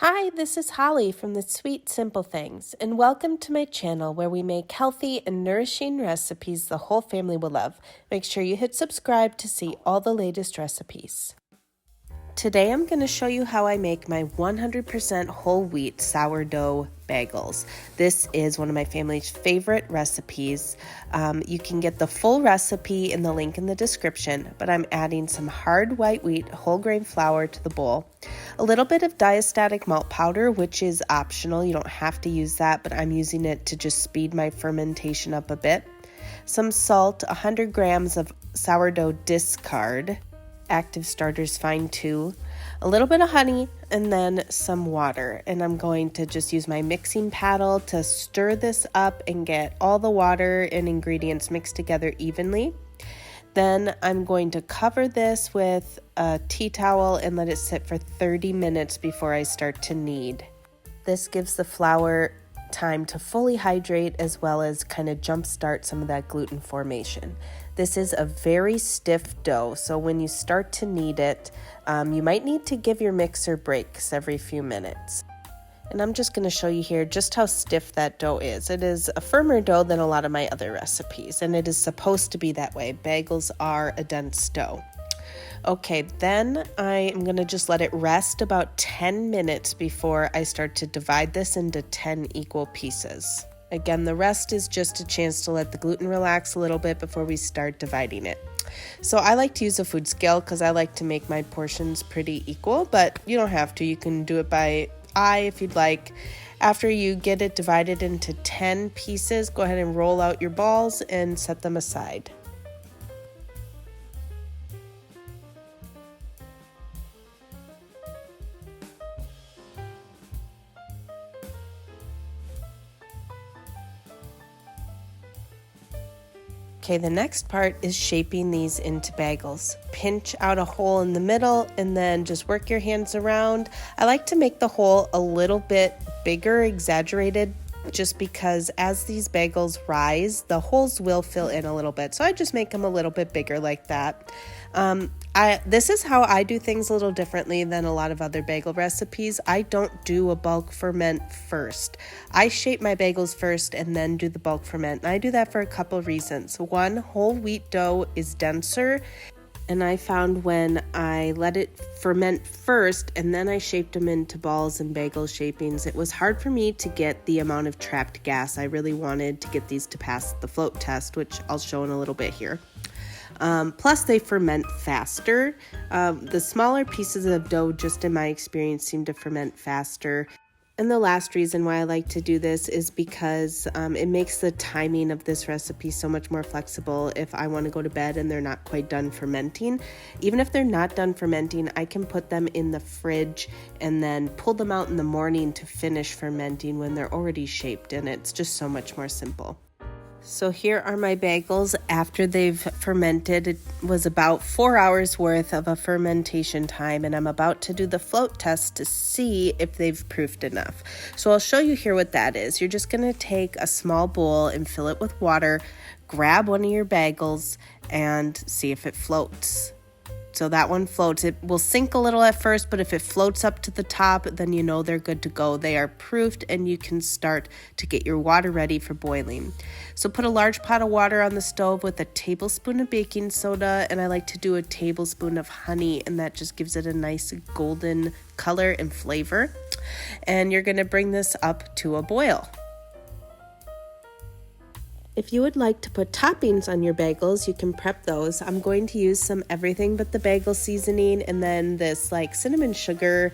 Hi, this is Holly from the Sweet Simple Things, and welcome to my channel where we make healthy and nourishing recipes the whole family will love. Make sure you hit subscribe to see all the latest recipes. Today I'm going to show you how I make my 100% whole wheat sourdough bagels. This is one of my family's favorite recipes. You can get the full recipe in the link in the description, but I'm adding some hard white wheat whole grain flour to the bowl. A little bit of diastatic malt powder, which is optional. You don't have to use that, but I'm using it to just speed my fermentation up a bit. Some salt, 100 grams of sourdough discard. Active starter's fine too. A little bit of honey and then some water. And I'm going to just use my mixing paddle to stir this up and get all the water and ingredients mixed together evenly. Then I'm going to cover this with a tea towel and let it sit for 30 minutes before I start to knead. This gives the flour time to fully hydrate as well as kind of jumpstart some of that gluten formation. This is a very stiff dough, so when you start to knead it, you might need to give your mixer breaks every few minutes. And I'm just going to show you here just how stiff that dough is. It is a firmer dough than a lot of my other recipes, and it is supposed to be that way. Bagels are a dense dough. Okay, then I am going to just let it rest about 10 minutes before I start to divide this into 10 equal pieces. Again, the rest is just a chance to let the gluten relax a little bit before we start dividing it. So I like to use a food scale because I like to make my portions pretty equal, but you don't have to. You can do it by eye if you'd like. After you get it divided into 10 pieces, go ahead and roll out your balls and set them aside. Okay, the next part is shaping these into bagels. Pinch out a hole in the middle and then just work your hands around. I like to make the hole a little bit bigger, exaggerated, just because as these bagels rise, the holes will fill in a little bit. So I just make them a little bit bigger like that. This is how I do things a little differently than a lot of other bagel recipes. I don't do a bulk ferment first. I shape my bagels first and then do the bulk ferment. And I do that for a couple reasons. One, whole wheat dough is denser. And I found when I let it ferment first and then I shaped them into balls and bagel shapings, it was hard for me to get the amount of trapped gas. I really wanted to get these to pass the float test, which I'll show in a little bit here. Plus they ferment faster. The smaller pieces of dough, just in my experience, seem to ferment faster. And the last reason why I like to do this is because it makes the timing of this recipe so much more flexible. If I want to go to bed and they're not quite done fermenting, even if they're not done fermenting, I can put them in the fridge and then pull them out in the morning to finish fermenting when they're already shaped, and it's just so much more simple. So here are my bagels after they've fermented. It was about 4 hours worth of a fermentation time, and I'm about to do the float test to see if they've proofed enough. So I'll show you here what that is. You're just going to take a small bowl and fill it with water, grab one of your bagels, and see if it floats. So that one floats. It will sink a little at first, but if it floats up to the top, then you know they're good to go. They are proofed and you can start to get your water ready for boiling. So put a large pot of water on the stove with a tablespoon of baking soda, and I like to do a tablespoon of honey, and that just gives it a nice golden color and flavor. And you're going to bring this up to a boil. If you would like to put toppings on your bagels, you can prep those. I'm going to use some everything but the bagel seasoning and then this like cinnamon sugar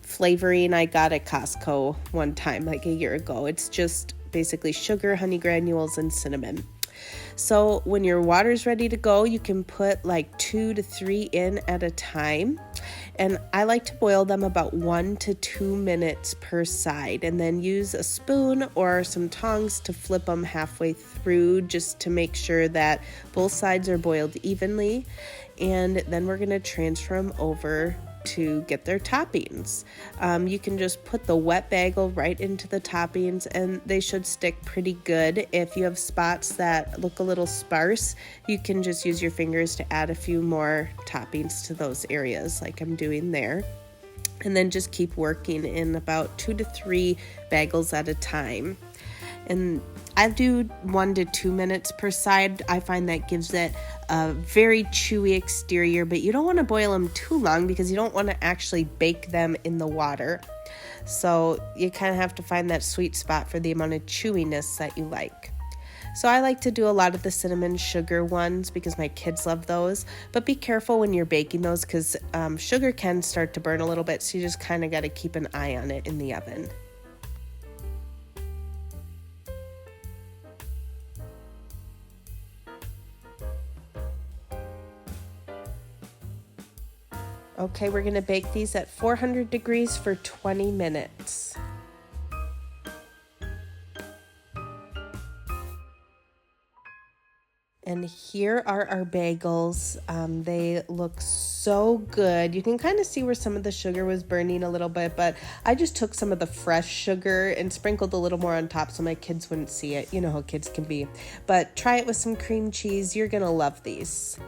flavoring I got at Costco one time, like a year ago. It's just basically sugar, honey granules, and cinnamon. So when your water's ready to go, you can put like 2 to 3 in at a time. And I like to boil them about 1 to 2 minutes per side, and then use a spoon or some tongs to flip them halfway through just to make sure that both sides are boiled evenly. And then we're going to transfer them over to get their toppings. You can just put the wet bagel right into the toppings and they should stick pretty good. If you have spots that look a little sparse, you can just use your fingers to add a few more toppings to those areas like I'm doing there. and then just keep working in about 2 to 3 bagels at a time. And I do 1 to 2 minutes per side. I find that gives it a very chewy exterior, but you don't want to boil them too long because you don't want to actually bake them in the water. So you kind of have to find that sweet spot for the amount of chewiness that you like. So I like to do a lot of the cinnamon sugar ones because my kids love those, but be careful when you're baking those because sugar can start to burn a little bit, so you just kind of got to keep an eye on it in the oven. Okay, we're going to bake these at 400 degrees for 20 minutes. And here are our bagels. They look so good. You can kind of see where some of the sugar was burning a little bit, but I just took some of the fresh sugar and sprinkled a little more on top so my kids wouldn't see it. You know how kids can be. But try it with some cream cheese. You're gonna love these.